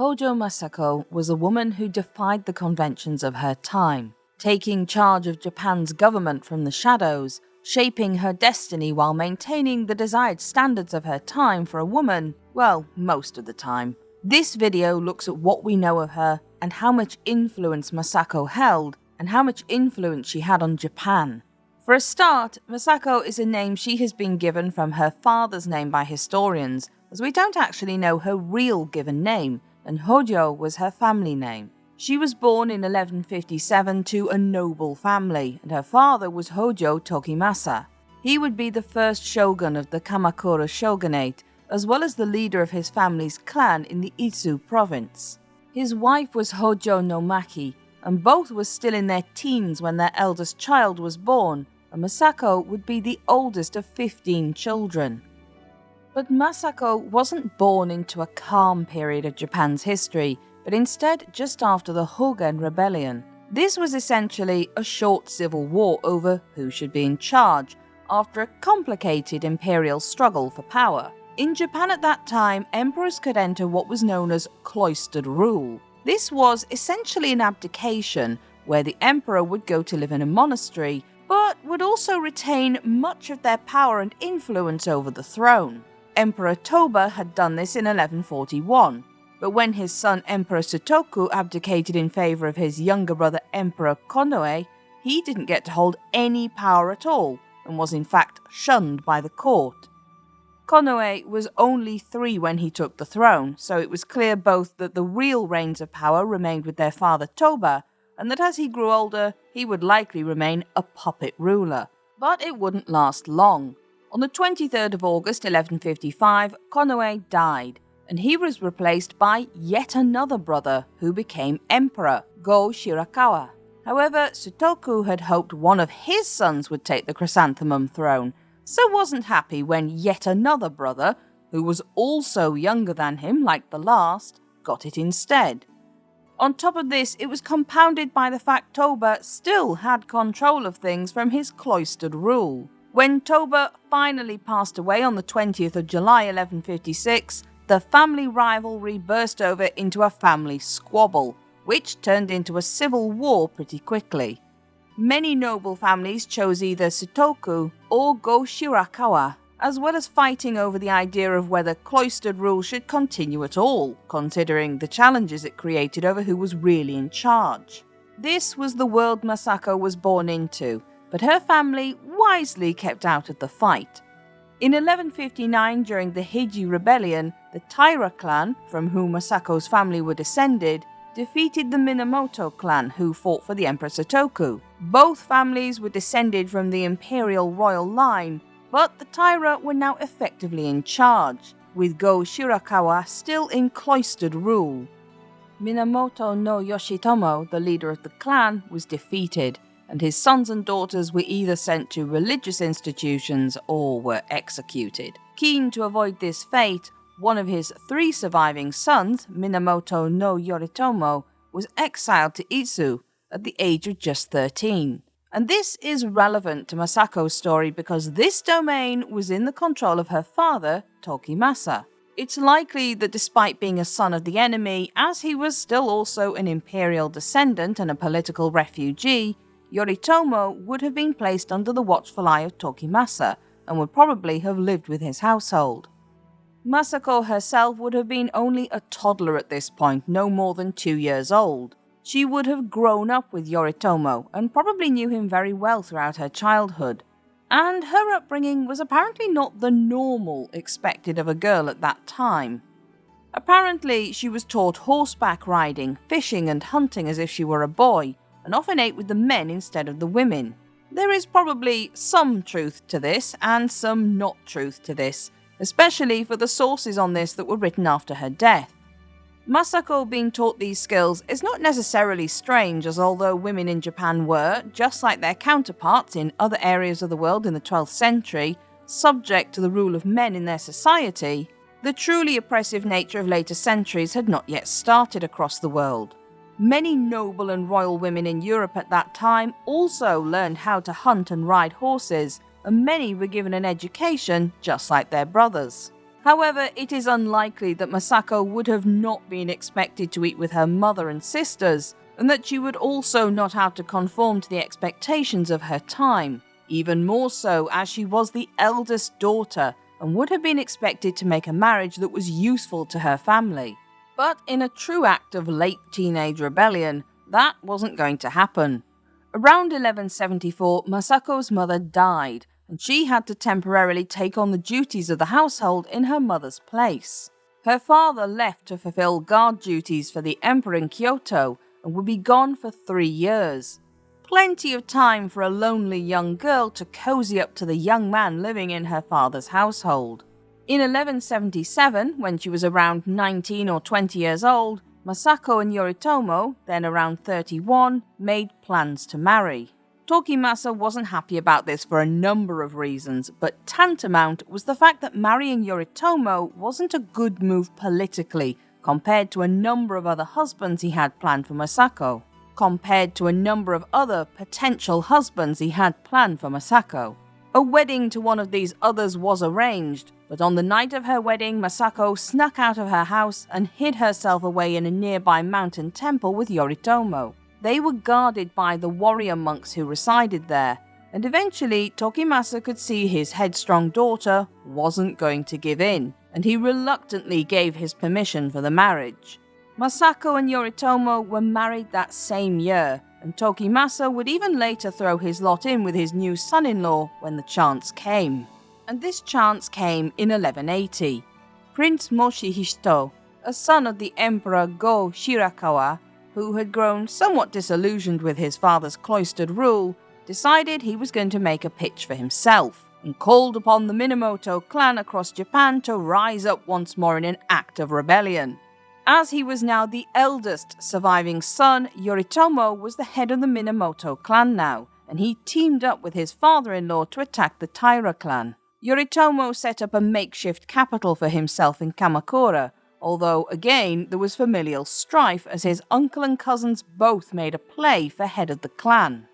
Hōjō Masako was a woman who defied the conventions of her time, taking charge of Japan's government from the shadows, shaping her destiny while maintaining the desired standards of her time for a woman, well, most of the time. This video looks at what we know of her and how much influence Masako held and how much influence she had on Japan. For a start, Masako is a name she has been given from her father's name by historians, as we don't actually know her real given name, and Hōjō was her family name. She was born in 1157 to a noble family, and her father was Hōjō Tokimasa. He would be the first shogun of the Kamakura Shogunate, as well as the leader of his family's clan in the Itsu province. His wife was Hōjō no Maki, and both were still in their teens when their eldest child was born, and Masako would be the oldest of 15 children. But Masako wasn't born into a calm period of Japan's history, but instead just after the Hogen Rebellion. This was essentially a short civil war over who should be in charge, after a complicated imperial struggle for power. In Japan at that time, emperors could enter what was known as cloistered rule. This was essentially an abdication, where the emperor would go to live in a monastery, but would also retain much of their power and influence over the throne. Emperor Toba had done this in 1141, but when his son Emperor Sutoku abdicated in favour of his younger brother Emperor Konoe, he didn't get to hold any power at all, and was in fact shunned by the court. Konoe was only 3 when he took the throne, so it was clear both that the real reins of power remained with their father Toba, and that as he grew older, he would likely remain a puppet ruler. But it wouldn't last long. On the 23rd of August 1155, Konoe died, and he was replaced by yet another brother who became emperor, Go Shirakawa. However, Sutoku had hoped one of his sons would take the chrysanthemum throne, so wasn't happy when yet another brother, who was also younger than him like the last, got it instead. On top of this, it was compounded by the fact Toba still had control of things from his cloistered rule. When Toba finally passed away on the 20th of July 1156, the family rivalry burst over into a family squabble, which turned into a civil war pretty quickly. Many noble families chose either Sutoku or Go Shirakawa, as well as fighting over the idea of whether cloistered rule should continue at all, considering the challenges it created over who was really in charge. This was the world Masako was born into, but her family wisely kept out of the fight. In 1159, during the Heiji Rebellion, the Taira clan, from whom Masako's family were descended, defeated the Minamoto clan, who fought for the Emperor Sutoku. Both families were descended from the imperial royal line, but the Taira were now effectively in charge, with Go Shirakawa still in cloistered rule. Minamoto no Yoshitomo, the leader of the clan, was defeated, and his sons and daughters were either sent to religious institutions or were executed. Keen to avoid this fate, one of his 3 surviving sons, Minamoto no Yoritomo, was exiled to Itsu at the age of just 13. And this is relevant to Masako's story because this domain was in the control of her father, Tokimasa. It's likely that despite being a son of the enemy, as he was still also an imperial descendant and a political refugee, Yoritomo would have been placed under the watchful eye of Tokimasa and would probably have lived with his household. Masako herself would have been only a toddler at this point, no more than 2 years old. She would have grown up with Yoritomo and probably knew him very well throughout her childhood. And her upbringing was apparently not the normal expected of a girl at that time. Apparently, she was taught horseback riding, fishing and hunting as if she were a boy, and often ate with the men instead of the women. There is probably some truth to this and some not truth to this, especially for the sources on this that were written after her death. Masako being taught these skills is not necessarily strange, as although women in Japan were, just like their counterparts in other areas of the world in the 12th century, subject to the rule of men in their society, the truly oppressive nature of later centuries had not yet started across the world. Many noble and royal women in Europe at that time also learned how to hunt and ride horses, and many were given an education just like their brothers. However, it is unlikely that Masako would have not been expected to eat with her mother and sisters, and that she would also not have to conform to the expectations of her time, even more so as she was the eldest daughter and would have been expected to make a marriage that was useful to her family. But in a true act of late teenage rebellion, that wasn't going to happen. Around 1174, Masako's mother died, and she had to temporarily take on the duties of the household in her mother's place. Her father left to fulfill guard duties for the emperor in Kyoto and would be gone for 3 years. Plenty of time for a lonely young girl to cozy up to the young man living in her father's household. In 1177, when she was around 19 or 20 years old, Masako and Yoritomo, then around 31, made plans to marry. Tokimasa wasn't happy about this for a number of reasons, but tantamount was the fact that marrying Yoritomo wasn't a good move politically compared to a number of other husbands he had planned for Masako. A wedding to one of these others was arranged, but on the night of her wedding, Masako snuck out of her house and hid herself away in a nearby mountain temple with Yoritomo. They were guarded by the warrior monks who resided there, and eventually Tokimasa could see his headstrong daughter wasn't going to give in, and he reluctantly gave his permission for the marriage. Masako and Yoritomo were married that same year, and Tokimasa would even later throw his lot in with his new son-in-law when the chance came. And this chance came in 1180. Prince Moshihito, a son of the Emperor Go Shirakawa, who had grown somewhat disillusioned with his father's cloistered rule, decided he was going to make a pitch for himself, and called upon the Minamoto clan across Japan to rise up once more in an act of rebellion. As he was now the eldest surviving son, Yoritomo was the head of the Minamoto clan now, and he teamed up with his father-in-law to attack the Taira clan. Yoritomo set up a makeshift capital for himself in Kamakura, although again there was familial strife as his uncle and cousins both made a play for head of the clan.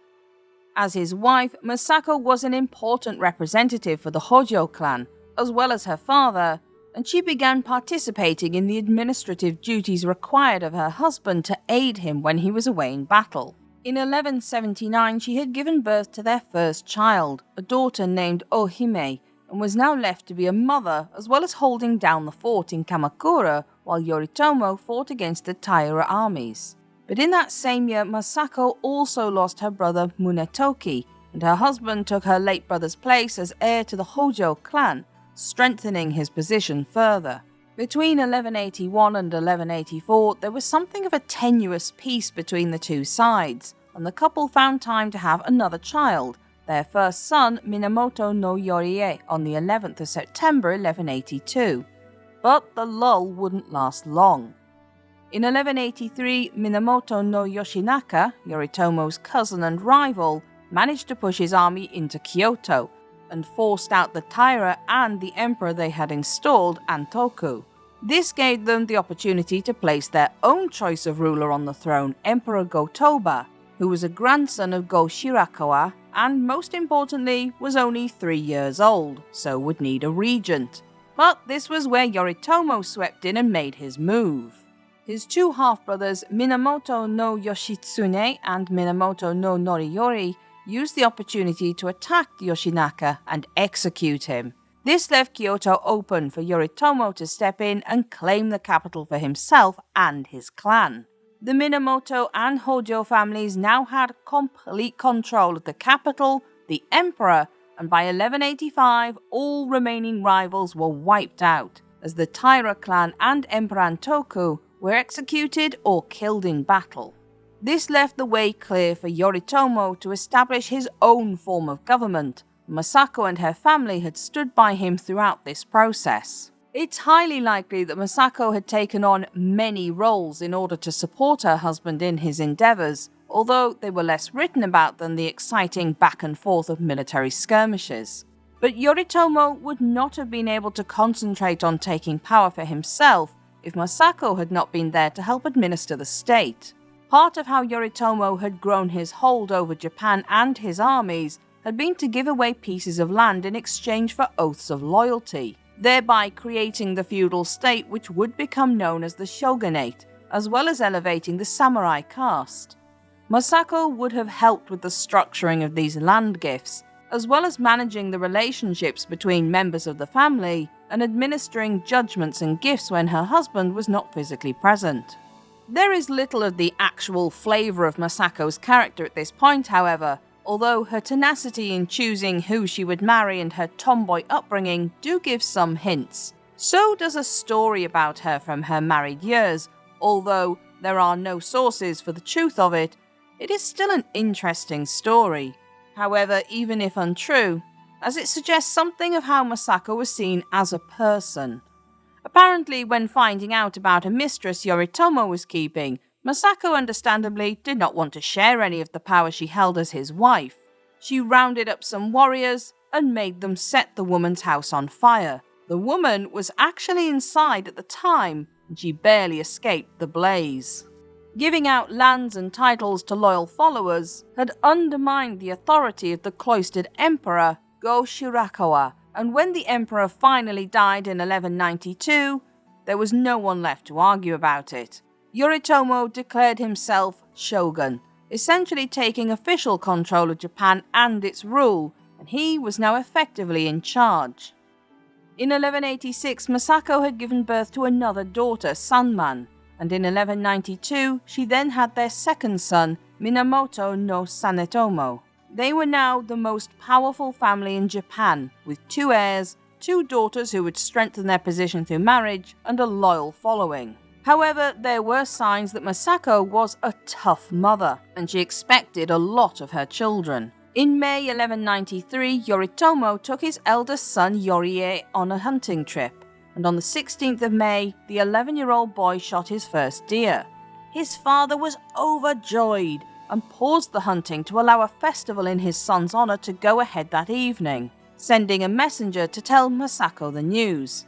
As his wife, Masako was an important representative for the Hōjō clan, as well as her father, and she began participating in the administrative duties required of her husband to aid him when he was away in battle. In 1179, she had given birth to their first child, a daughter named Ohime, and was now left to be a mother as well as holding down the fort in Kamakura while Yoritomo fought against the Taira armies. But in that same year, Masako also lost her brother Munetoki, and her husband took her late brother's place as heir to the Hōjō clan, strengthening his position further. Between 1181 and 1184, there was something of a tenuous peace between the two sides, and the couple found time to have another child, their first son Minamoto no Yorie, on the 11th of September 1182. But the lull wouldn't last long. In 1183, Minamoto no Yoshinaka, Yoritomo's cousin and rival, managed to push his army into Kyoto, and forced out the Taira and the emperor they had installed, Antoku. This gave them the opportunity to place their own choice of ruler on the throne, Emperor Go-Toba, who was a grandson of Go Shirakawa and, most importantly, was only 3 years old, so would need a regent. But this was where Yoritomo swept in and made his move. His two half-brothers, Minamoto no Yoshitsune and Minamoto no Noriyori, used the opportunity to attack Yoshinaka and execute him. This left Kyoto open for Yoritomo to step in and claim the capital for himself and his clan. The Minamoto and Hōjō families now had complete control of the capital, the emperor, and by 1185 all remaining rivals were wiped out, as the Taira clan and Emperor Antoku were executed or killed in battle. This left the way clear for Yoritomo to establish his own form of government. Masako and her family had stood by him throughout this process. It's highly likely that Masako had taken on many roles in order to support her husband in his endeavours, although they were less written about than the exciting back and forth of military skirmishes. But Yoritomo would not have been able to concentrate on taking power for himself if Masako had not been there to help administer the state. Part of how Yoritomo had grown his hold over Japan and his armies had been to give away pieces of land in exchange for oaths of loyalty. thereby creating the feudal state which would become known as the Shogunate, as well as elevating the samurai caste. Masako would have helped with the structuring of these land gifts, as well as managing the relationships between members of the family and administering judgments and gifts when her husband was not physically present. There is little of the actual flavour of Masako's character at this point, however, although her tenacity in choosing who she would marry and her tomboy upbringing do give some hints. So does a story about her from her married years, although there are no sources for the truth of it. It is still an interesting story. However, even if untrue, as it suggests something of how Masako was seen as a person. Apparently, when finding out about a mistress Yoritomo was keeping, Masako understandably did not want to share any of the power she held as his wife. She rounded up some warriors and made them set the woman's house on fire. The woman was actually inside at the time, and she barely escaped the blaze. Giving out lands and titles to loyal followers had undermined the authority of the cloistered emperor Go Shirakawa, and when the emperor finally died in 1192, there was no one left to argue about it. Yoritomo declared himself shogun, essentially taking official control of Japan and its rule, and he was now effectively in charge. In 1186, Masako had given birth to another daughter, Sanman, and in 1192 she then had their second son, Minamoto no Sanetomo. They were now the most powerful family in Japan, with 2 heirs, 2 daughters who would strengthen their position through marriage, and a loyal following. However, there were signs that Masako was a tough mother, and she expected a lot of her children. In May 1193, Yoritomo took his eldest son Yorie on a hunting trip, and on the 16th of May, the 11-year-old boy shot his first deer. His father was overjoyed and paused the hunting to allow a festival in his son's honour to go ahead that evening, sending a messenger to tell Masako the news.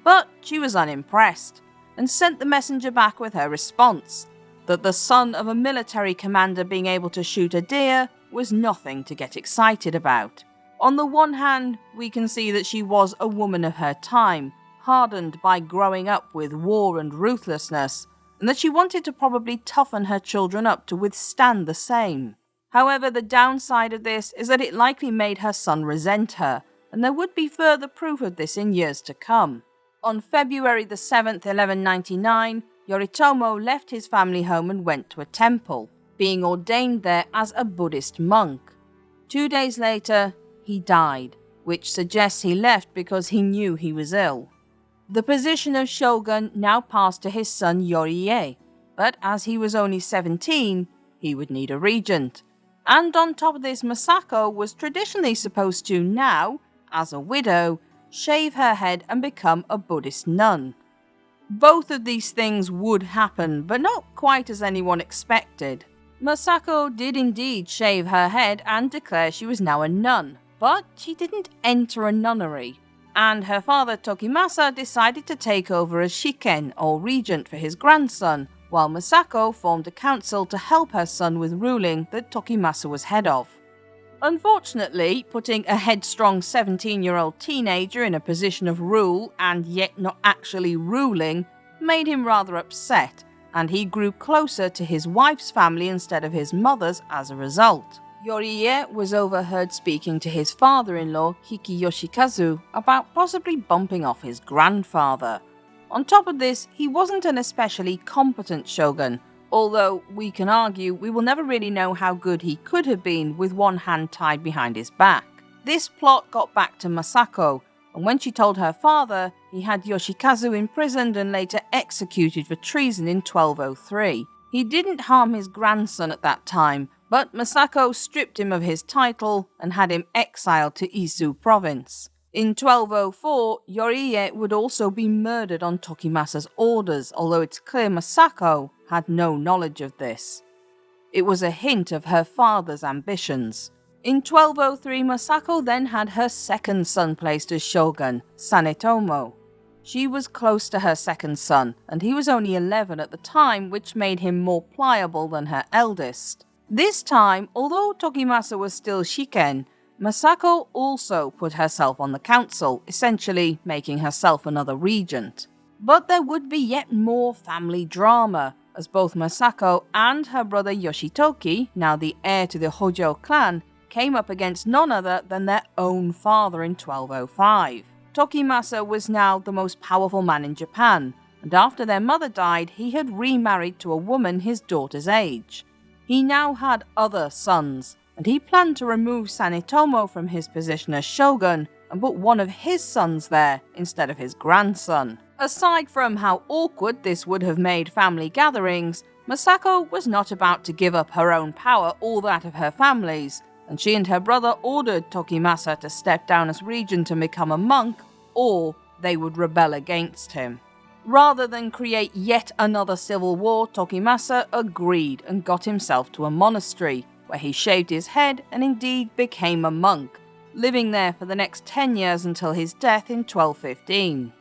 But she was unimpressed, and sent the messenger back with her response, that the son of a military commander being able to shoot a deer was nothing to get excited about. On the one hand, we can see that she was a woman of her time, hardened by growing up with war and ruthlessness, and that she wanted to probably toughen her children up to withstand the same. However, the downside of this is that it likely made her son resent her, and there would be further proof of this in years to come. On February the 7th, 1199, Yoritomo left his family home and went to a temple, being ordained there as a Buddhist monk. 2 days later, he died, which suggests he left because he knew he was ill. The position of shogun now passed to his son Yorie, but as he was only 17, he would need a regent. And on top of this, Masako was traditionally supposed to now, as a widow, shave her head and become a Buddhist nun. Both of these things would happen, but not quite as anyone expected. Masako did indeed shave her head and declare she was now a nun, but she didn't enter a nunnery, and her father Tokimasa decided to take over as shiken, or regent, for his grandson, while Masako formed a council to help her son with ruling that Tokimasa was head of. Unfortunately, putting a headstrong 17-year-old teenager in a position of rule and yet not actually ruling made him rather upset, and he grew closer to his wife's family instead of his mother's as a result. Yorie was overheard speaking to his father-in-law, Hiki Yoshikazu, about possibly bumping off his grandfather. On top of this, he wasn't an especially competent shogun, although we can argue we will never really know how good he could have been with one hand tied behind his back. This plot got back to Masako, and when she told her father, he had Yoshikazu imprisoned and later executed for treason in 1203. He didn't harm his grandson at that time, but Masako stripped him of his title and had him exiled to Izu province. In 1204, Yorie would also be murdered on Tokimasa's orders, although it's clear Masako had no knowledge of this. It was a hint of her father's ambitions. In 1203, Masako then had her second son placed as shogun, Sanetomo. She was close to her second son, and he was only 11 at the time, which made him more pliable than her eldest. This time, although Tokimasa was still shiken, Masako also put herself on the council, essentially making herself another regent. But there would be yet more family drama, as both Masako and her brother Yoshitoki, now the heir to the Hōjō clan, came up against none other than their own father in 1205. Tokimasa was now the most powerful man in Japan, and after their mother died, he had remarried to a woman his daughter's age. He now had other sons, and he planned to remove Sanetomo from his position as shogun and put one of his sons there instead of his grandson. Aside from how awkward this would have made family gatherings, Masako was not about to give up her own power or that of her family's, and she and her brother ordered Tokimasa to step down as regent and become a monk, or they would rebel against him. Rather than create yet another civil war, Tokimasa agreed and got himself to a monastery, where he shaved his head and indeed became a monk, living there for the next 10 years until his death in 1215.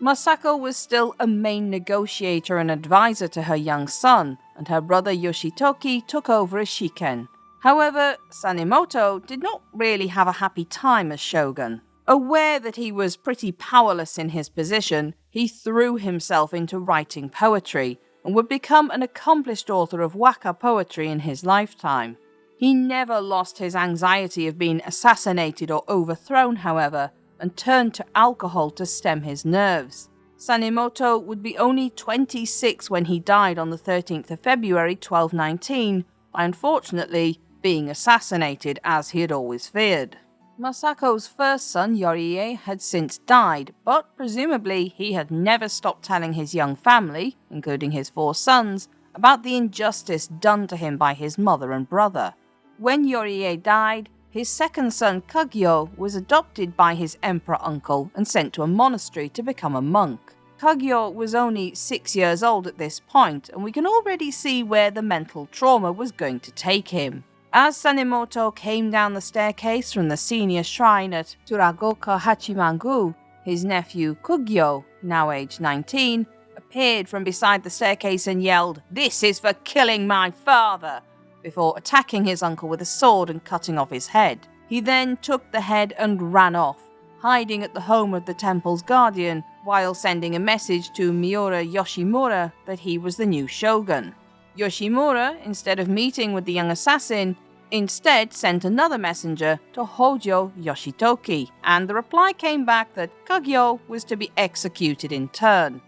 Masako was still a main negotiator and advisor to her young son, and her brother Yoshitoki took over as shiken. However, Sanemoto did not really have a happy time as shogun. Aware that he was pretty powerless in his position, he threw himself into writing poetry and would become an accomplished author of waka poetry in his lifetime. He never lost his anxiety of being assassinated or overthrown, however, and turned to alcohol to stem his nerves. Sanemoto would be only 26 when he died on the 13th of February 1219, by unfortunately being assassinated as he had always feared. Masako's first son, Yoriie, had since died, but presumably he had never stopped telling his young family, including his 4 sons, about the injustice done to him by his mother and brother. When Yoriie died, his second son, Kagyo, was adopted by his emperor uncle and sent to a monastery to become a monk. Kagyo was only 6 years old at this point, and we can already see where the mental trauma was going to take him. As Sanemoto came down the staircase from the senior shrine at Turagoka Hachimangu, his nephew Kugyo, now aged 19, appeared from beside the staircase and yelled, "This is for killing my father!" before attacking his uncle with a sword and cutting off his head. He then took the head and ran off, hiding at the home of the temple's guardian, while sending a message to Miura Yoshimura that he was the new shogun. Yoshimura, instead of meeting with the young assassin, instead sent another messenger to Hōjō Yoshitoki, and the reply came back that Kagyo was to be executed in turn.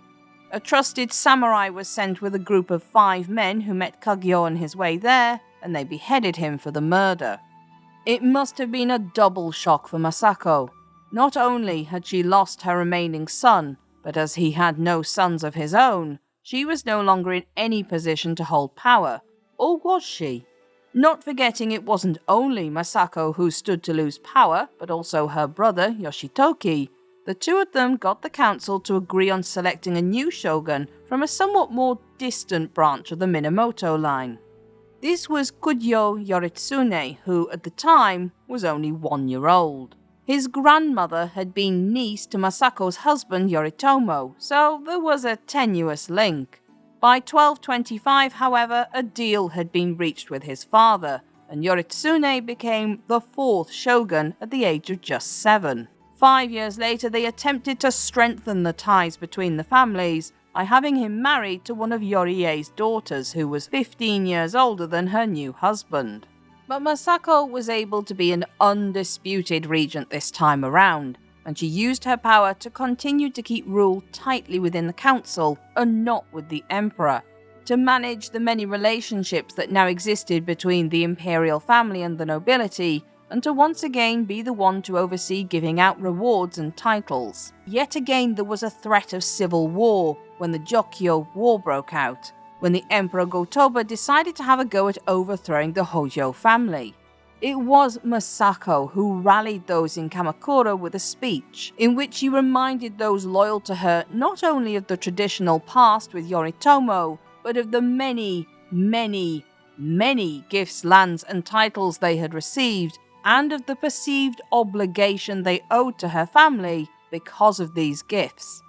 A trusted samurai was sent with a group of 5 men who met Kagyo on his way there, and they beheaded him for the murder. It must have been a double shock for Masako. Not only had she lost her remaining son, but as he had no sons of his own, she was no longer in any position to hold power. Or was she? Not forgetting it wasn't only Masako who stood to lose power, but also her brother Yoshitoki. The two of them got the council to agree on selecting a new shogun from a somewhat more distant branch of the Minamoto line. This was Kujyo Yoritsune, who at the time was only 1 year old. His grandmother had been niece to Masako's husband Yoritomo, so there was a tenuous link. By 1225, however, a deal had been reached with his father, and Yoritsune became the 4th shogun at the age of just 7. 5 years later, they attempted to strengthen the ties between the families by having him married to one of Yoriie's daughters, who was 15 years older than her new husband. But Masako was able to be an undisputed regent this time around, and she used her power to continue to keep rule tightly within the council and not with the emperor, to manage the many relationships that now existed between the imperial family and the nobility, and to once again be the one to oversee giving out rewards and titles. Yet again there was a threat of civil war when the Jokyo War broke out, when the Emperor Go-Toba decided to have a go at overthrowing the Hōjō family. It was Masako who rallied those in Kamakura with a speech, in which she reminded those loyal to her not only of the traditional past with Yoritomo, but of the many, many, many gifts, lands and titles they had received, and of the perceived obligation they owed to her family because of these gifts.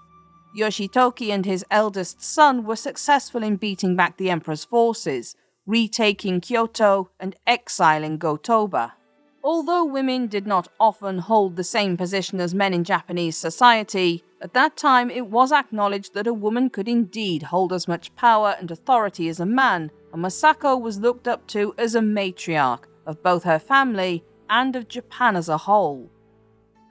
Yoshitoki and his eldest son were successful in beating back the emperor's forces, retaking Kyoto and exiling Go-Toba. Although women did not often hold the same position as men in Japanese society, at that time it was acknowledged that a woman could indeed hold as much power and authority as a man, and Masako was looked up to as a matriarch of both her family and of Japan as a whole.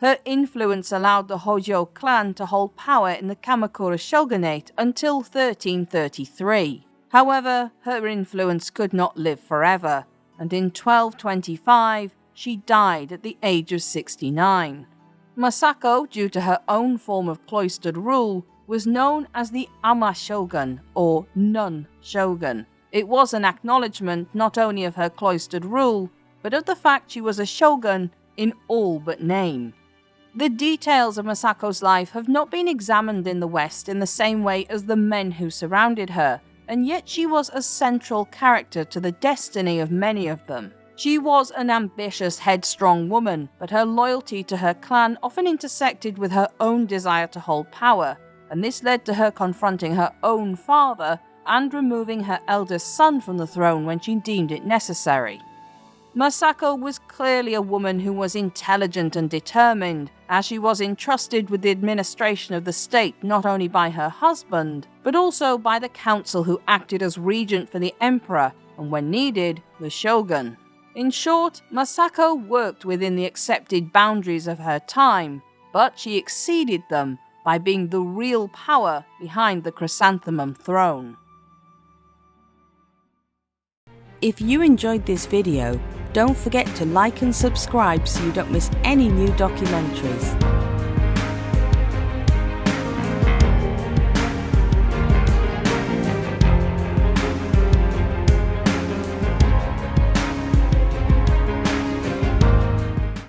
Her influence allowed the Hōjō clan to hold power in the Kamakura shogunate until 1333. However, her influence could not live forever, and in 1225, she died at the age of 69. Masako, due to her own form of cloistered rule, was known as the Ama-shogun, or nun-shogun. It was an acknowledgement not only of her cloistered rule, but of the fact she was a shogun in all but name. The details of Masako's life have not been examined in the West in the same way as the men who surrounded her, and yet she was a central character to the destiny of many of them. She was an ambitious, headstrong woman, but her loyalty to her clan often intersected with her own desire to hold power, and this led to her confronting her own father and removing her eldest son from the throne when she deemed it necessary. Masako was clearly a woman who was intelligent and determined, as she was entrusted with the administration of the state not only by her husband, but also by the council who acted as regent for the emperor, and when needed, the shogun. In short, Masako worked within the accepted boundaries of her time, but she exceeded them by being the real power behind the chrysanthemum throne. If you enjoyed this video, don't forget to like and subscribe so you don't miss any new documentaries.